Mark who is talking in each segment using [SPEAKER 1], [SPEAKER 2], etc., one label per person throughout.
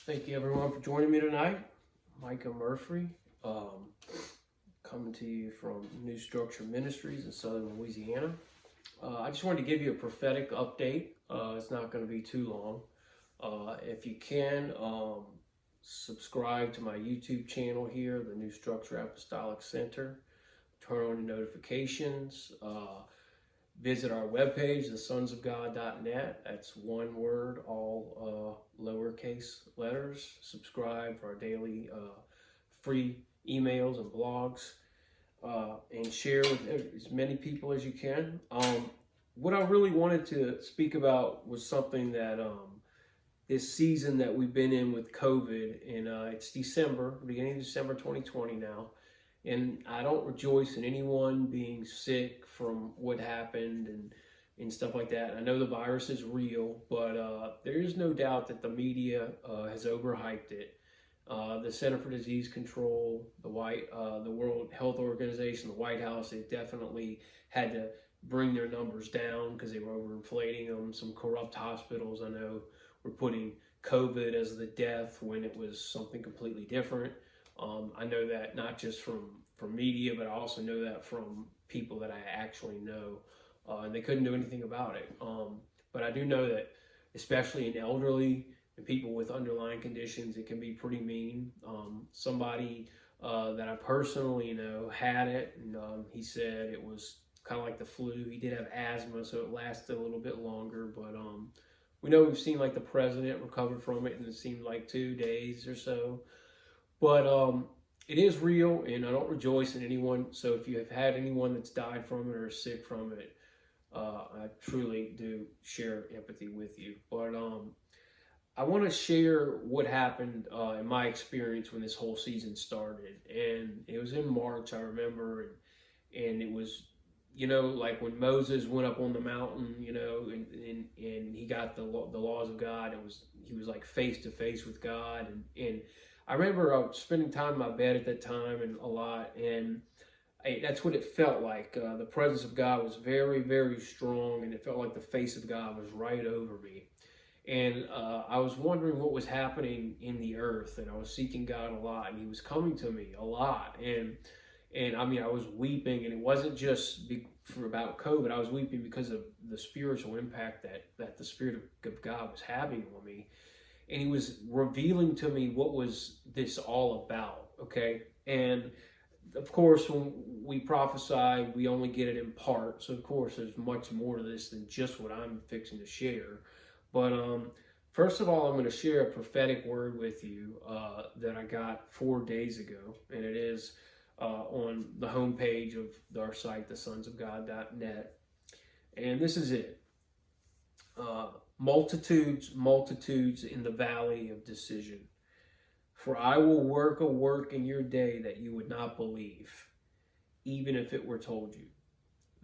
[SPEAKER 1] Thank you everyone for joining me tonight. Micah Murphy, coming to you from New Structure Ministries in Southern Louisiana. I just wanted to give you a prophetic update. It's not going to be too long. If you can, subscribe to my YouTube channel here, the New Structure Apostolic Center. Turn on your notifications. Visit our webpage, thesonsofgod.net. That's one word, all lowercase letters. Subscribe for our daily free emails and blogs, and share with as many people as you can. What I really wanted to speak about was something that this season that we've been in with COVID, and it's December, beginning of December 2020 now. And I don't rejoice in anyone being sick from what happened and stuff like that. I know the virus is real, but there is no doubt that the media has overhyped it. The Center for Disease Control, the World Health Organization, the White House, they definitely had to bring their numbers down because they were overinflating them. Some corrupt hospitals, I know, were putting COVID as the death when it was something completely different. I know that not just from media, but I also know that from people that I actually know, and they couldn't do anything about it. But I do know that, especially in elderly and people with underlying conditions, it can be pretty mean. Somebody that I personally know had it, and he said it was kind of like the flu. He did have asthma, so it lasted a little bit longer. But we know we've seen like the president recover from it, and it seemed like 2 days or so. But it is real, and I don't rejoice in anyone. So if you have had anyone that's died from it or is sick from it, I truly do share empathy with you. But I want to share what happened in my experience when this whole season started. And it was in March, I remember, and it was, like when Moses went up on the mountain, and he got the laws of God. He was like face to face with God, and I remember I was spending time in my bed at that time and a lot, and that's what it felt like. The presence of God was very, very strong, and it felt like the face of God was right over me. And I was wondering what was happening in the earth, and I was seeking God a lot, and He was coming to me a lot. And I mean, I was weeping, and it wasn't just about COVID. I was weeping because of the spiritual impact that the Spirit of God was having on me. And He was revealing to me what was this all about, okay? And of course, when we prophesy, we only get it in part. So of course, there's much more to this than just what I'm fixing to share. But first of all, I'm going to share a prophetic word with you that I got 4 days ago. And it is on the homepage of our site, thesonsofgod.net. And this is it. Multitudes in the valley of decision. For I will work a work in your day that you would not believe, even if it were told you.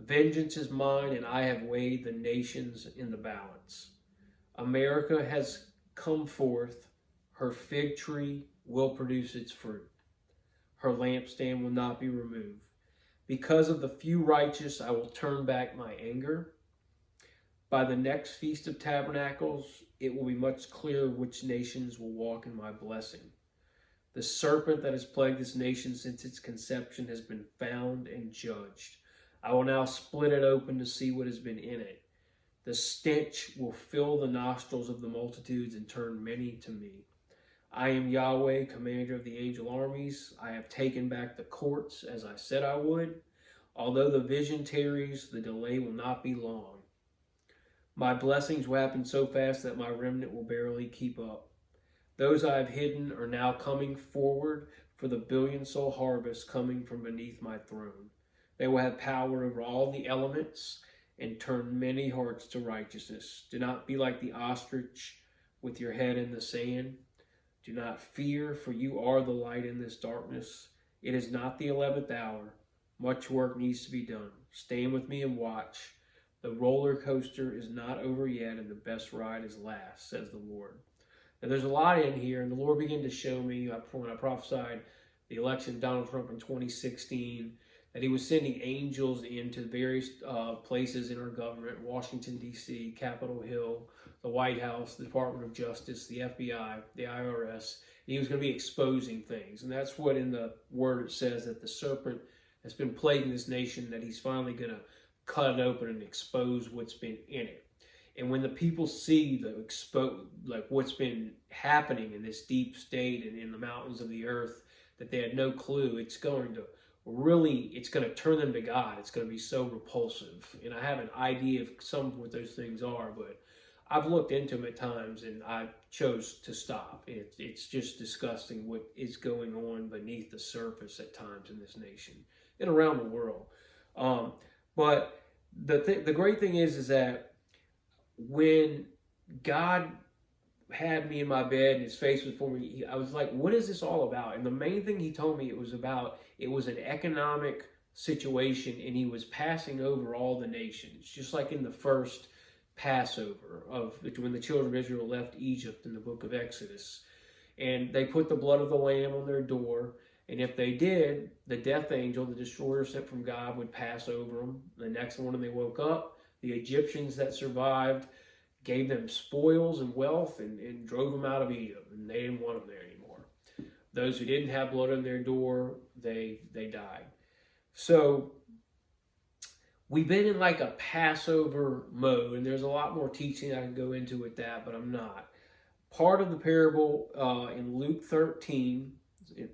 [SPEAKER 1] Vengeance is mine, and I have weighed the nations in the balance. America has come forth. Her fig tree will produce its fruit. Her lampstand will not be removed. Because of the few righteous, I will turn back my anger. By the next Feast of Tabernacles, it will be much clearer which nations will walk in my blessing. The serpent that has plagued this nation since its conception has been found and judged. I will now split it open to see what has been in it. The stench will fill the nostrils of the multitudes and turn many to me. I am Yahweh, commander of the angel armies. I have taken back the courts as I said I would. Although the vision tarries, the delay will not be long. My blessings will happen so fast that my remnant will barely keep up. Those I have hidden are now coming forward for the billion-soul harvest coming from beneath my throne. They will have power over all the elements and turn many hearts to righteousness. Do not be like the ostrich with your head in the sand. Do not fear, for you are the light in this darkness. It is not the 11th hour. Much work needs to be done. Stand with me and watch. The roller coaster is not over yet, and the best ride is last, says the Lord. Now, there's a lot in here, and the Lord began to show me when I prophesied the election of Donald Trump in 2016 that he was sending angels into various places in our government, Washington, D.C., Capitol Hill, the White House, the Department of Justice, the FBI, the IRS. And he was going to be exposing things. And that's what in the Word it says, that the serpent has been plaguing this nation, that he's finally going to cut it open and expose what's been in it. And when the people see what's been happening in this deep state and in the mountains of the earth, that they had no clue, it's going to turn them to God. It's going to be so repulsive. And I have an idea of some of what those things are, but I've looked into them at times and I chose to stop. It's just disgusting what is going on beneath the surface at times in this nation and around the world. But the great thing is that when God had me in my bed and his face was before me, I was like, what is this all about? And the main thing he told me it was an economic situation, and he was passing over all the nations, just like in the first Passover when the children of Israel left Egypt in the book of Exodus. And they put the blood of the lamb on their door, and if they did, the death angel, the destroyer sent from God, would pass over them. The next morning they woke up, the Egyptians that survived gave them spoils and wealth and drove them out of Egypt, and they didn't want them there anymore. Those who didn't have blood on their door, they died. So we've been in like a Passover mode, and there's a lot more teaching I can go into with that, but I'm not. Part of the parable in Luke 13,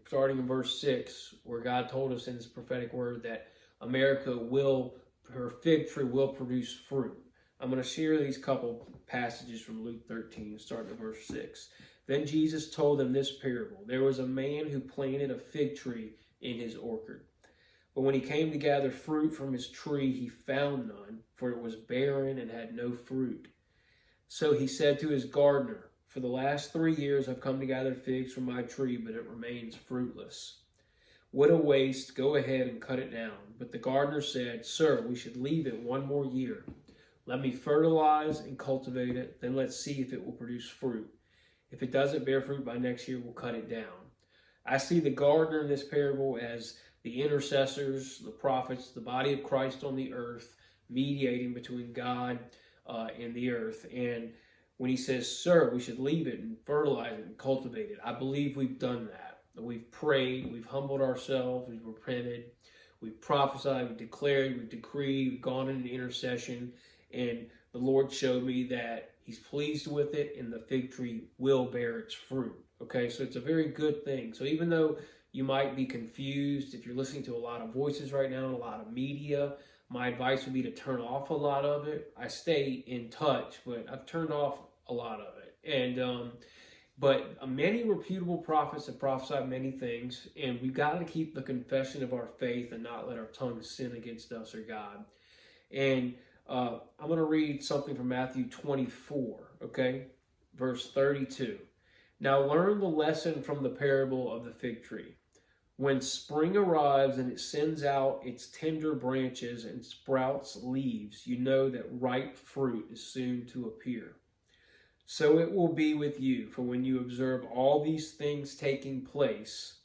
[SPEAKER 1] starting in verse 6, where God told us in his prophetic word that her fig tree will produce fruit. I'm going to share these couple passages from Luke 13, starting at verse 6. Then Jesus told them this parable. There was a man who planted a fig tree in his orchard. But when he came to gather fruit from his tree, he found none, for it was barren and had no fruit. So he said to his gardener, for the last 3 years I've come to gather figs from my tree, but it remains fruitless. What a waste, go ahead and cut it down. But the gardener said, Sir, we should leave it 1 more year. Let me fertilize and cultivate it, then let's see if it will produce fruit. If it doesn't bear fruit by next year, we'll cut it down. I see the gardener in this parable as the intercessors, the prophets, the body of Christ on the earth, mediating between God and the earth. And when he says, Sir, we should leave it and fertilize it and cultivate it, I believe we've done that. We've prayed, we've humbled ourselves, we've repented, we've prophesied, we've declared, we've decreed, we've gone into intercession, and the Lord showed me that he's pleased with it and the fig tree will bear its fruit. Okay, so it's a very good thing. So even though you might be confused, if you're listening to a lot of voices right now, a lot of media, my advice would be to turn off a lot of it. I stay in touch, but I've turned off a lot of it. And but many reputable prophets have prophesied many things, and we've got to keep the confession of our faith and not let our tongue sin against us or God. And I'm going to read something from Matthew 24, okay? Verse 32. Now learn the lesson from the parable of the fig tree. When spring arrives and it sends out its tender branches and sprouts leaves, you know that ripe fruit is soon to appear. So it will be with you, for when you observe all these things taking place,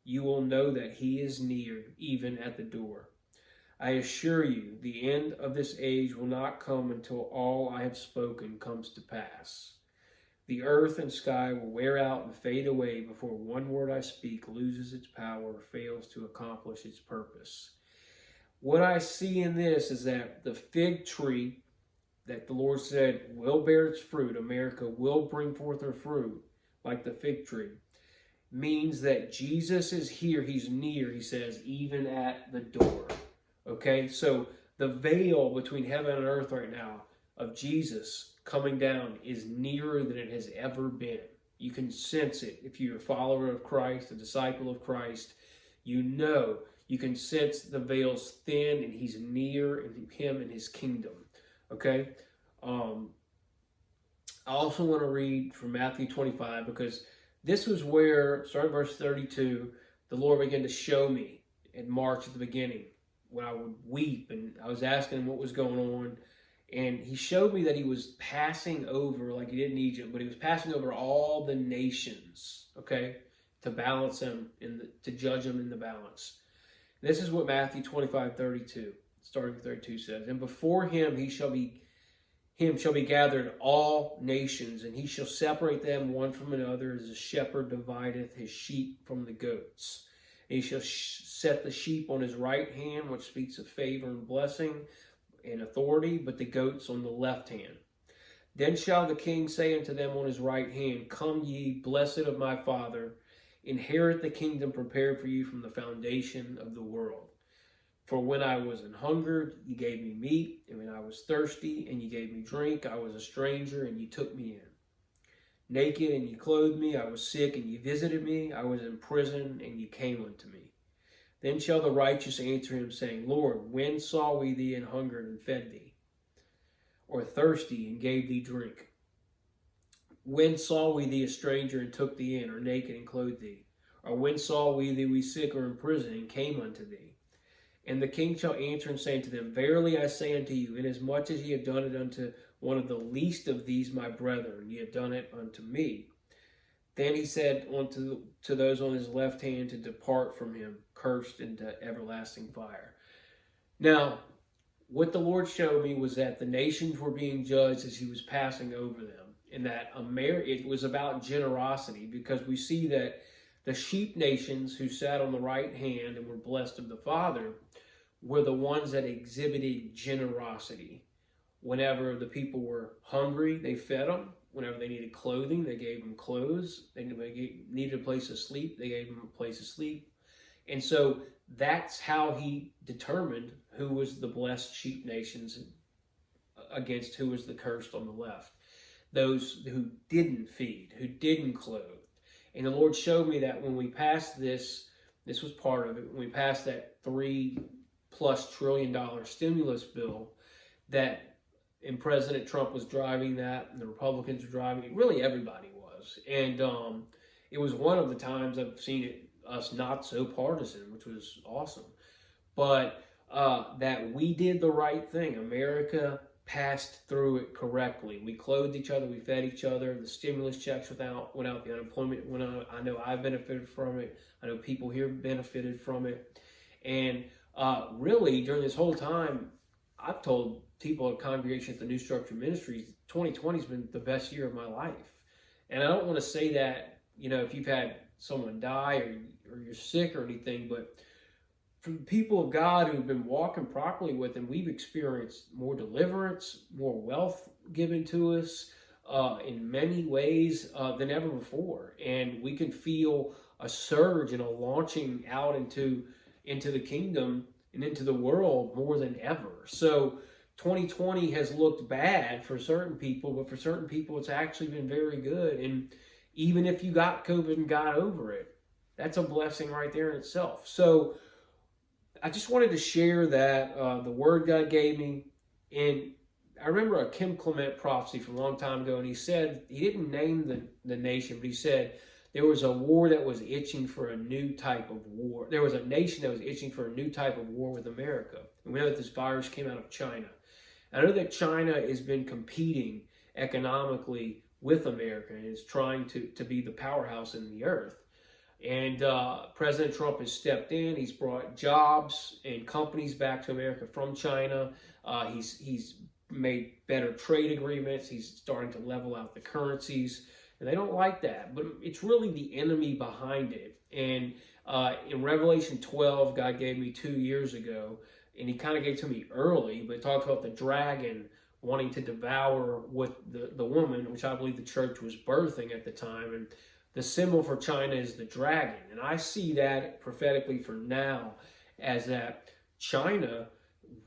[SPEAKER 1] you will know that he is near, even at the door. I assure you, the end of this age will not come until all I have spoken comes to pass. The earth and sky will wear out and fade away before one word I speak loses its power or fails to accomplish its purpose. What I see in this is that the fig tree that the Lord said will bear its fruit, America will bring forth her fruit like the fig tree, means that Jesus is here, he's near, he says, even at the door. Okay, so the veil between heaven and earth right now of Jesus coming down is nearer than it has ever been. You can sense it. If you're a follower of Christ, a disciple of Christ, you know, you can sense the veil's thin and he's near in him and his kingdom. Okay? I also want to read from Matthew 25 because this was where, starting verse 32, the Lord began to show me in March at the beginning when I would weep and I was asking him what was going on. And he showed me that he was passing over, like he did in Egypt, but he was passing over all the nations, okay, to balance them, to judge them in the balance. This is what Matthew 25:32, starting with 32 says. And before him shall be gathered all nations, and he shall separate them one from another, as a shepherd divideth his sheep from the goats. And he shall set the sheep on his right hand, which speaks of favor and blessing and authority, but the goats on the left hand. Then shall the king say unto them on his right hand, Come ye, blessed of my Father, inherit the kingdom prepared for you from the foundation of the world. For when I was an hungered, you gave me meat, and when I was thirsty, and you gave me drink, I was a stranger, and you took me in. Naked, and you clothed me, I was sick, and you visited me, I was in prison, and you came unto me. Then shall the righteous answer him, saying, Lord, when saw we thee an hungered and fed thee, or thirsty and gave thee drink? When saw we thee a stranger and took thee in, or naked and clothed thee? Or when saw we thee sick or in prison and came unto thee? And the king shall answer and say unto them, Verily I say unto you, inasmuch as ye have done it unto one of the least of these my brethren, ye have done it unto me. Then he said unto those on his left hand to depart from him, cursed, into everlasting fire. Now, what the Lord showed me was that the nations were being judged as he was passing over them. And that it was about generosity, because we see that the sheep nations who sat on the right hand and were blessed of the Father were the ones that exhibited generosity. Whenever the people were hungry, they fed them. Whenever they needed clothing, they gave them clothes. They needed a place to sleep, they gave them a place to sleep. And so that's how he determined who was the blessed sheep nations against who was the cursed on the left. Those who didn't feed, who didn't clothe. And the Lord showed me that when we passed this was part of it, when we passed that $3+ trillion stimulus bill, and President Trump was driving that, and the Republicans were driving it, really everybody was. And it was one of the times I've seen us not so partisan, which was awesome. But that we did the right thing. America passed through it correctly. We clothed each other, we fed each other, the stimulus checks went out, the unemployment went out. I know I benefited from it. I know people here benefited from it. And really, during this whole time, I've told people at congregation at the New Structure Ministries, 2020 has been the best year of my life. And I don't want to say that, if you've had someone die or you're sick or anything, but for the people of God who've been walking properly with him, we've experienced more deliverance, more wealth given to us in many ways than ever before. And we can feel a surge and a launching out into the kingdom and into the world more than ever. So 2020 has looked bad for certain people, but for certain people it's actually been very good. And even if you got COVID and got over it, that's a blessing right there in itself. So I just wanted to share that the word God gave me. And I remember a Kim Clement prophecy from a long time ago, and he said, he didn't name the nation, but he said there was a war that was itching for a new type of war. There was a nation that was itching for a new type of war with America. And we know that this virus came out of China. I know that China has been competing economically with America and is trying to be the powerhouse in the earth. And President Trump has stepped in. He's brought jobs and companies back to America from China. He's made better trade agreements. He's starting to level out the currencies. And they don't like that. But it's really the enemy behind it. And in Revelation 12, God gave me 2 years ago, and he kind of gave it to me early, but it talks about the dragon wanting to devour what the woman, which I believe the church was birthing at the time. And the symbol for China is the dragon. And I see that prophetically for now as that China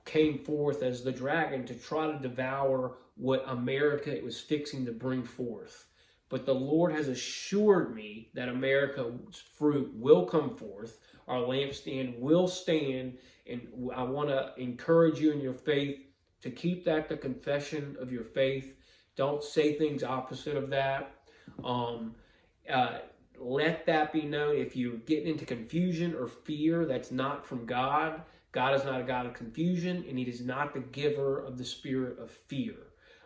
[SPEAKER 1] came forth as the dragon to try to devour what America was fixing to bring forth. But the Lord has assured me that America's fruit will come forth. Our lampstand will stand. And I want to encourage you in your faith to keep that the confession of your faith. Don't say things opposite of that. Let that be known. If you're getting into confusion or fear, that's not from God. God is not a God of confusion, and he is not the giver of the spirit of fear.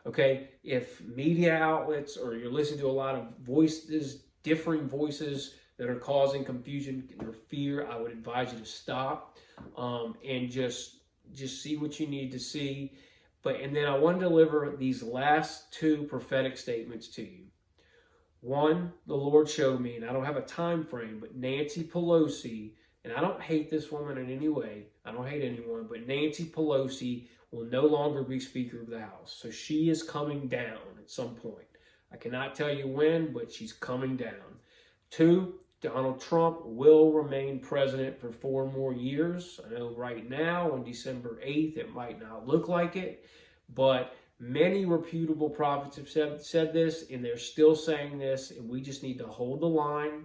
[SPEAKER 1] Okay? If media outlets or you're listening to a lot of voices, differing voices, that are causing confusion or fear, I would advise you to stop and just see what you need to see. And then I want to deliver these last two prophetic statements to you. One, the Lord showed me, and I don't have a time frame, but Nancy Pelosi, and I don't hate this woman in any way. I don't hate anyone, but Nancy Pelosi will no longer be Speaker of the House. So she is coming down at some point. I cannot tell you when, but she's coming down. Two, Donald Trump will remain president for 4 more years. I know right now, on December 8th, it might not look like it, but many reputable prophets have said this, and they're still saying this, and we just need to hold the line,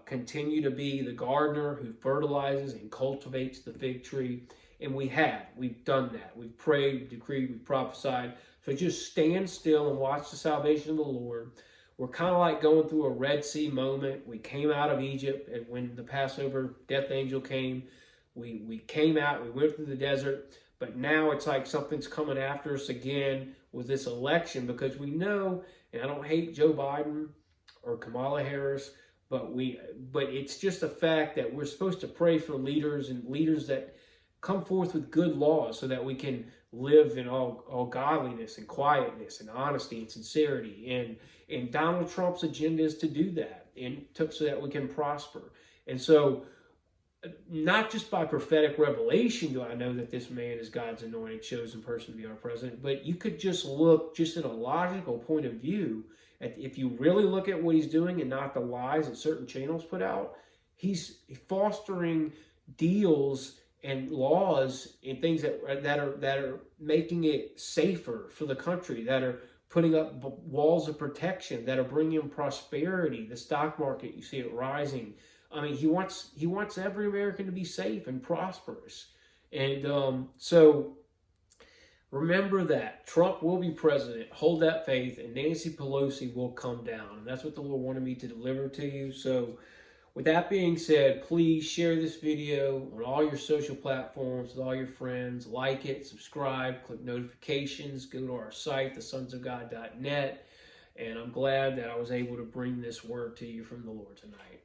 [SPEAKER 1] continue to be the gardener who fertilizes and cultivates the fig tree, and we've done that. We've prayed, we've decreed, we've prophesied. So just stand still and watch the salvation of the Lord. We're kind of like going through a Red Sea moment. We came out of Egypt, and when the Passover death angel came, we came out, we went through the desert, but now it's like something's coming after us again with this election, because we know, and I don't hate Joe Biden or Kamala Harris, but it's just a fact that we're supposed to pray for leaders, and leaders that come forth with good laws so that we can live in all godliness and quietness and honesty and sincerity. And Donald Trump's agenda is to do that, and so that we can prosper. And so, not just by prophetic revelation do I know that this man is God's anointed, chosen person to be our president, but you could just look just in a logical point of view. If you really look at what he's doing and not the lies that certain channels put out, he's fostering deals and laws and things that are making it safer for the country, that are putting up walls of protection, that are bringing prosperity. The stock market, you see it rising. I mean, he wants every American to be safe and prosperous. And so remember that Trump will be president. Hold that faith, and Nancy Pelosi will come down. And that's what the Lord wanted me to deliver to you. So with that being said, please share this video on all your social platforms with all your friends. Like it, subscribe, click notifications, go to our site, thesonsofgod.net. And I'm glad that I was able to bring this word to you from the Lord tonight.